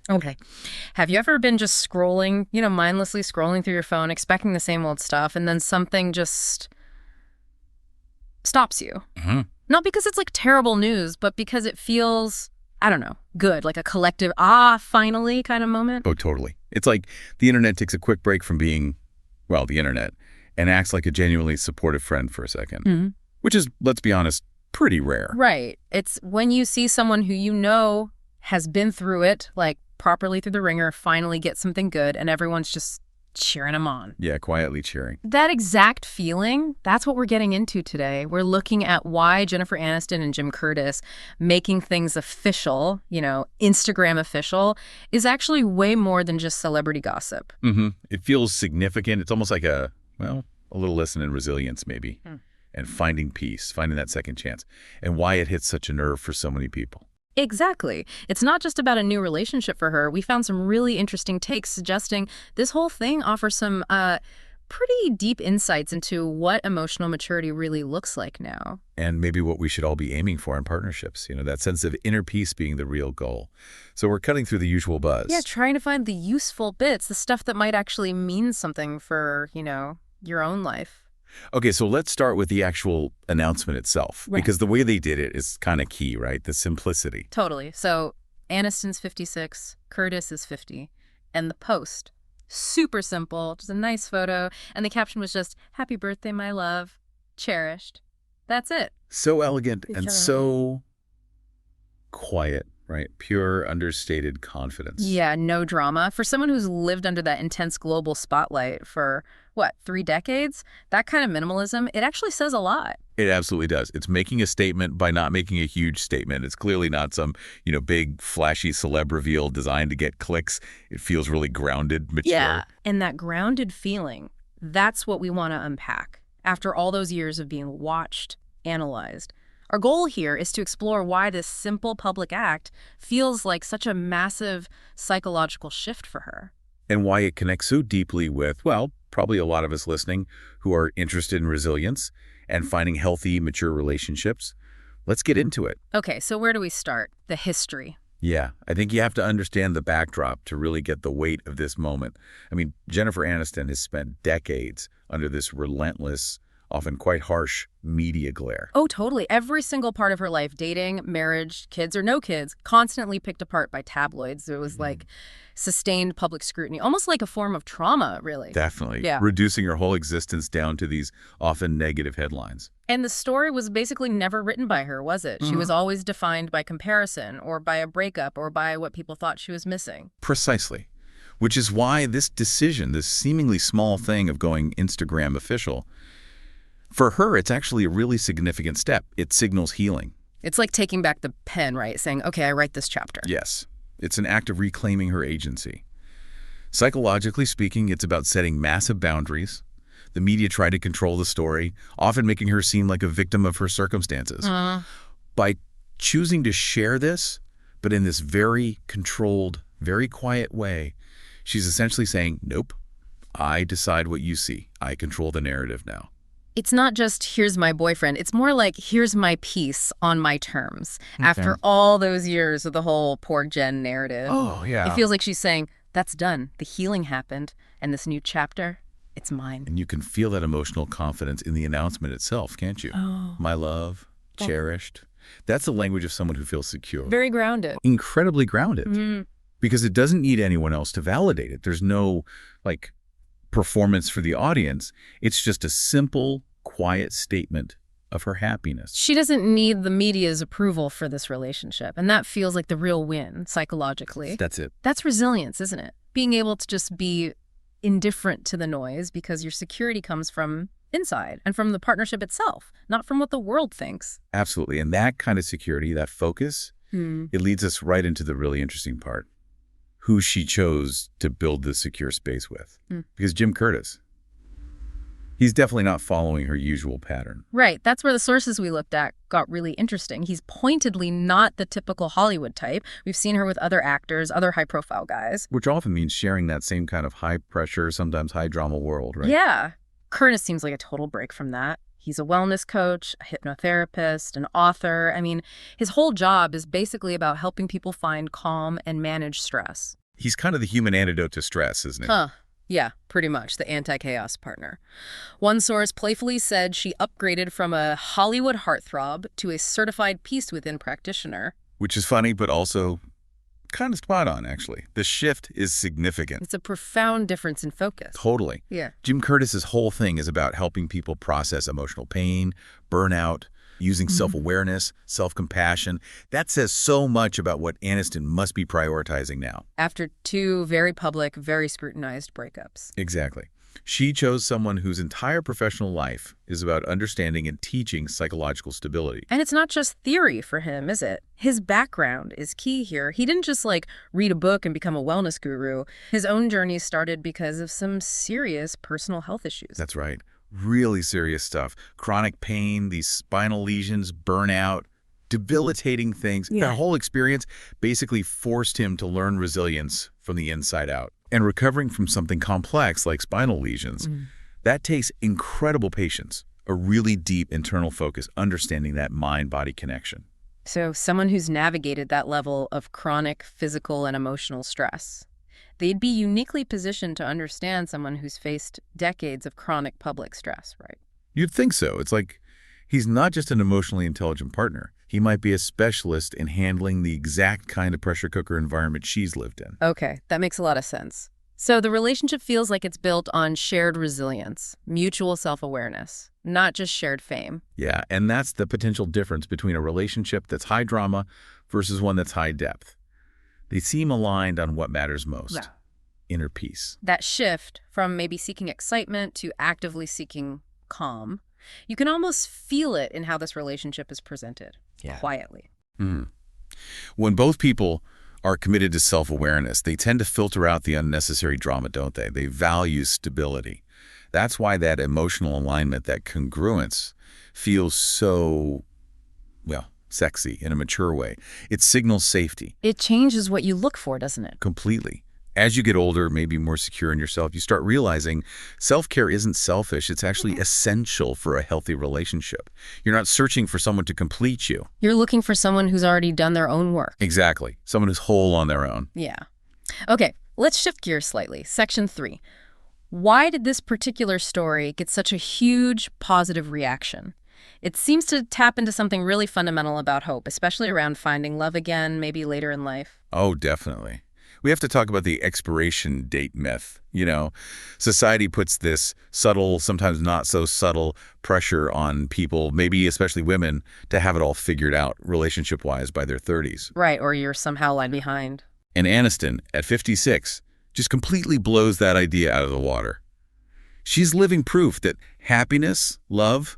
Okay. Have you ever been just scrolling, mindlessly scrolling through your phone, expecting the same old stuff, and then something just stops you? Hmm. Not because it's like terrible news, but because it feels, I don't know, good, like a collective, finally kind of moment? Oh, totally. It's like the internet takes a quick break from being, well, the internet, and acts like a genuinely supportive friend for a second, Mhm. which is, let's be honest, pretty rare. Right. It's when you see someone who has been through it, like properly through the ringer, finally get something good, and everyone's just cheering them on. Yeah, quietly cheering. That exact feeling, that's what we're getting into today. We're looking at why Jennifer Aniston and Jim Curtis making things official, Instagram official, is actually way more than just celebrity gossip. It feels significant. It's almost like a little lesson in resilience, maybe, and finding peace, finding that second chance, and why it hits such a nerve for so many people. Exactly. It's not just about a new relationship for her. We found some really interesting takes suggesting this whole thing offers some pretty deep insights into what emotional maturity really looks like now. And maybe what we should all be aiming for in partnerships, that sense of inner peace being the real goal. So we're cutting through the usual buzz. Yeah, trying to find the useful bits, the stuff that might actually mean something for, your own life. Okay, so let's start with the actual announcement itself, Right. because the way they did it is kind of key, right? The simplicity. Totally. So Aniston's 56, Curtis is 50, and the post, super simple, just a nice photo, and the caption was just, "Happy birthday, my love, cherished." That's it. So elegant and Sure. so quiet, right? Pure, understated confidence. Yeah, no drama. For someone who's lived under that intense global spotlight for, 3 decades, that kind of minimalism, it actually says a lot. It absolutely does. It's making a statement by not making a huge statement. It's clearly not some, big, flashy celeb reveal designed to get clicks. It feels really grounded, mature. And that grounded feeling, that's what we want to unpack after all those years of being watched, analyzed. Our goal here is to explore why this simple public act feels like such a massive psychological shift for her. And why it connects so deeply with, well, probably a lot of us listening who are interested in resilience and finding healthy, mature relationships. Let's get into it. Okay, so where do we start? The history. Yeah, I think you have to understand the backdrop to really get the weight of this moment. I mean, Jennifer Aniston has spent decades under this relentless, often quite harsh media glare. Oh, totally. Every single part of her life, dating, marriage, kids or no kids, constantly picked apart by tabloids. It was like sustained public scrutiny, almost like a form of trauma, really. Definitely. Yeah. Reducing her whole existence down to these often negative headlines. And the story was basically never written by her, was it? She was always defined by comparison or by a breakup or by what people thought she was missing. Precisely. Which is why this decision, this seemingly small thing of going Instagram official, for her, it's actually a really significant step. It signals healing. It's like taking back the pen, right? Saying, okay, I write this chapter. Yes. It's an act of reclaiming her agency. Psychologically speaking, it's about setting massive boundaries. The media try to control the story, often making her seem like a victim of her circumstances. By choosing to share this, but in this very controlled, very quiet way, she's essentially saying, nope, I decide what you see. I control the narrative now. It's not just, here's my boyfriend. It's more like, here's my piece on my terms. After all those years of the whole poor Jen narrative. Oh, yeah. It feels like she's saying, that's done. The healing happened. And this new chapter, it's mine. And you can feel that emotional confidence in the announcement itself, can't you? Oh. My love, cherished. That's the language of someone who feels secure. Very grounded. Incredibly grounded. Because it doesn't need anyone else to validate it. There's no, performance for the audience. It's just a simple, quiet statement of her happiness. She doesn't need the media's approval for this relationship. And that feels like the real win, psychologically. That's it. That's resilience, isn't it? Being able to just be indifferent to the noise because your security comes from inside and from the partnership itself, not from what the world thinks. Absolutely. And that kind of security, that focus, it leads us right into the really interesting part. Who she chose to build this secure space with. Because Jim Curtis, he's definitely not following her usual pattern. Right. That's where the sources we looked at got really interesting. He's pointedly not the typical Hollywood type. We've seen her with other actors, other high-profile guys. Which often means sharing that same kind of high-pressure, sometimes high-drama world, right? Yeah. Curtis seems like a total break from that. He's a wellness coach, a hypnotherapist, an author. I mean, his whole job is basically about helping people find calm and manage stress. He's kind of the human antidote to stress, isn't he? Huh. Yeah, pretty much, the anti-chaos partner. One source playfully said she upgraded from a Hollywood heartthrob to a certified peace within practitioner. Which is funny, but also kind of spot on, actually. The shift is significant. It's a profound difference in focus. Totally. Yeah. Jim Curtis's whole thing is about helping people process emotional pain, burnout, using self-awareness, self-compassion. That says so much about what Aniston must be prioritizing now. After 2 very public, very scrutinized breakups. Exactly. She chose someone whose entire professional life is about understanding and teaching psychological stability. And it's not just theory for him, is it? His background is key here. He didn't just read a book and become a wellness guru. His own journey started because of some serious personal health issues. That's right. Really serious stuff. Chronic pain, these spinal lesions, burnout, debilitating things. Yeah. That whole experience basically forced him to learn resilience from the inside out. And recovering from something complex like spinal lesions, that takes incredible patience, a really deep internal focus, understanding that mind-body connection. So someone who's navigated that level of chronic physical and emotional stress, they'd be uniquely positioned to understand someone who's faced decades of chronic public stress, right? You'd think so. It's like he's not just an emotionally intelligent partner. He might be a specialist in handling the exact kind of pressure cooker environment she's lived in. Okay, that makes a lot of sense. So the relationship feels like it's built on shared resilience, mutual self-awareness, not just shared fame. Yeah, and that's the potential difference between a relationship that's high drama versus one that's high depth. They seem aligned on what matters most. Yeah. Inner peace. That shift from maybe seeking excitement to actively seeking calm, you can almost feel it in how this relationship is presented, quietly. When both people are committed to self-awareness, they tend to filter out the unnecessary drama, don't they? They value stability. That's why that emotional alignment, that congruence, feels so, well, sexy in a mature way. It signals safety. It changes what you look for, doesn't it? Completely. As you get older, maybe more secure in yourself, you start realizing self-care isn't selfish. It's actually essential for a healthy relationship. You're not searching for someone to complete you. You're looking for someone who's already done their own work. Exactly. Someone who's whole on their own. Yeah. Okay, let's shift gears slightly. Section 3. Why did this particular story get such a huge positive reaction? It seems to tap into something really fundamental about hope, especially around finding love again, maybe later in life. Oh, definitely. We have to talk about the expiration date myth. You know, society puts this subtle, sometimes not so subtle pressure on people, maybe especially women, to have it all figured out relationship-wise by their 30s. Right, or you're somehow line behind. And Aniston, at 56, just completely blows that idea out of the water. She's living proof that happiness, love,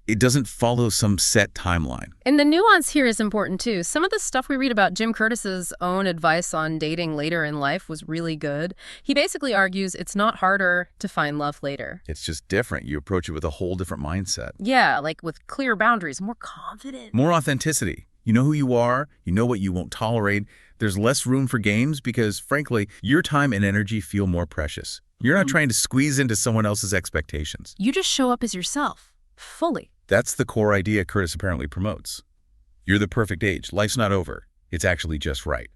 it doesn't follow some set timeline. And the nuance here is important, too. Some of the stuff we read about Jim Curtis's own advice on dating later in life was really good. He basically argues it's not harder to find love later. It's just different. You approach it with a whole different mindset. Yeah, like with clear boundaries, more confident. More authenticity. You know who you are. You know what you won't tolerate. There's less room for games because, frankly, your time and energy feel more precious. You're not trying to squeeze into someone else's expectations. You just show up as yourself. Fully. That's the core idea Curtis apparently promotes. You're the perfect age. Life's not over. It's actually just right.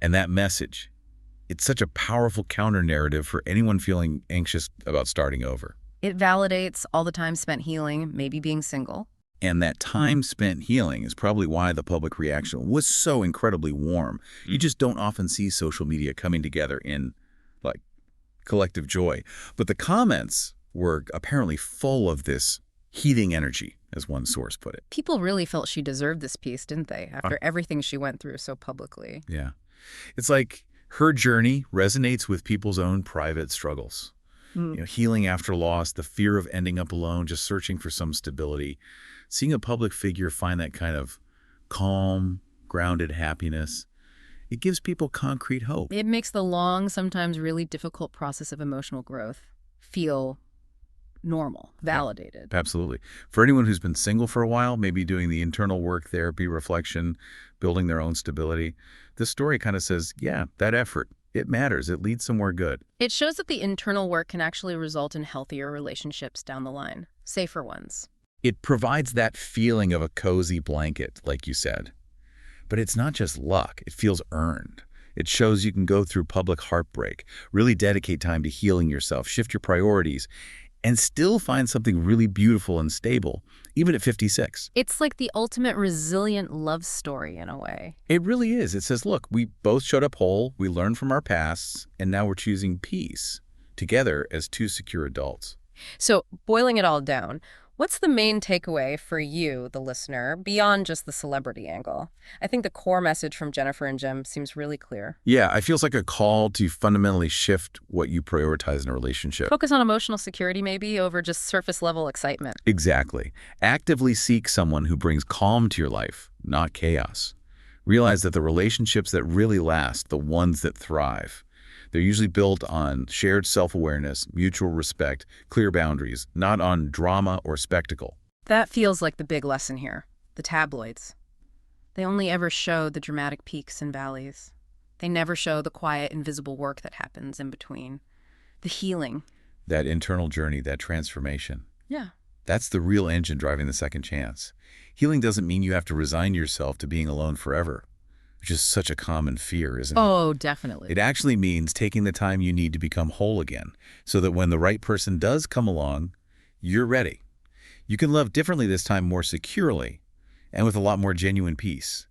And that message, it's such a powerful counter-narrative for anyone feeling anxious about starting over. It validates all the time spent healing, maybe being single. And that time spent healing is probably why the public reaction was so incredibly warm. You just don't often see social media coming together in, like, collective joy. But the comments were apparently full of this heating energy, as one source put it. People really felt she deserved this piece, didn't they, after everything she went through so publicly? Yeah. It's like her journey resonates with people's own private struggles. You know, healing after loss, the fear of ending up alone, just searching for some stability. Seeing a public figure find that kind of calm, grounded happiness, it gives people concrete hope. It makes the long, sometimes really difficult process of emotional growth feel normal, validated. Absolutely. For anyone who's been single for a while, maybe doing the internal work, therapy, reflection, building their own stability, this story kind of says, yeah, that effort, it matters. It leads somewhere good. It shows that the internal work can actually result in healthier relationships down the line. safer ones. It provides that feeling of a cozy blanket, like you said. But it's not just luck. It feels earned. It shows you can go through public heartbreak, really dedicate time to healing yourself, shift your priorities, and still find something really beautiful and stable, even at 56. It's like the ultimate resilient love story in a way. It really is. It says, look, we both showed up whole, we learned from our pasts, and now we're choosing peace together as two secure adults. So, boiling it all down, what's the main takeaway for you, the listener, beyond just the celebrity angle? I think the core message from Jennifer and Jim seems really clear. Yeah, it feels like a call to fundamentally shift what you prioritize in a relationship. Focus on emotional security, maybe, over just surface-level excitement. Exactly. Actively seek someone who brings calm to your life, not chaos. Realize that the relationships that really last, the ones that thrive, they're usually built on shared self-awareness, mutual respect, clear boundaries, not on drama or spectacle. That feels like the big lesson here. The tabloids. They only ever show the dramatic peaks and valleys. They never show the quiet, invisible work that happens in between. The healing. That internal journey, that transformation. Yeah. That's the real engine driving the second chance. Healing doesn't mean you have to resign yourself to being alone forever, which is such a common fear, isn't it? Oh, definitely. It actually means taking the time you need to become whole again, so that when the right person does come along, you're ready. You can love differently this time, more securely, and with a lot more genuine peace.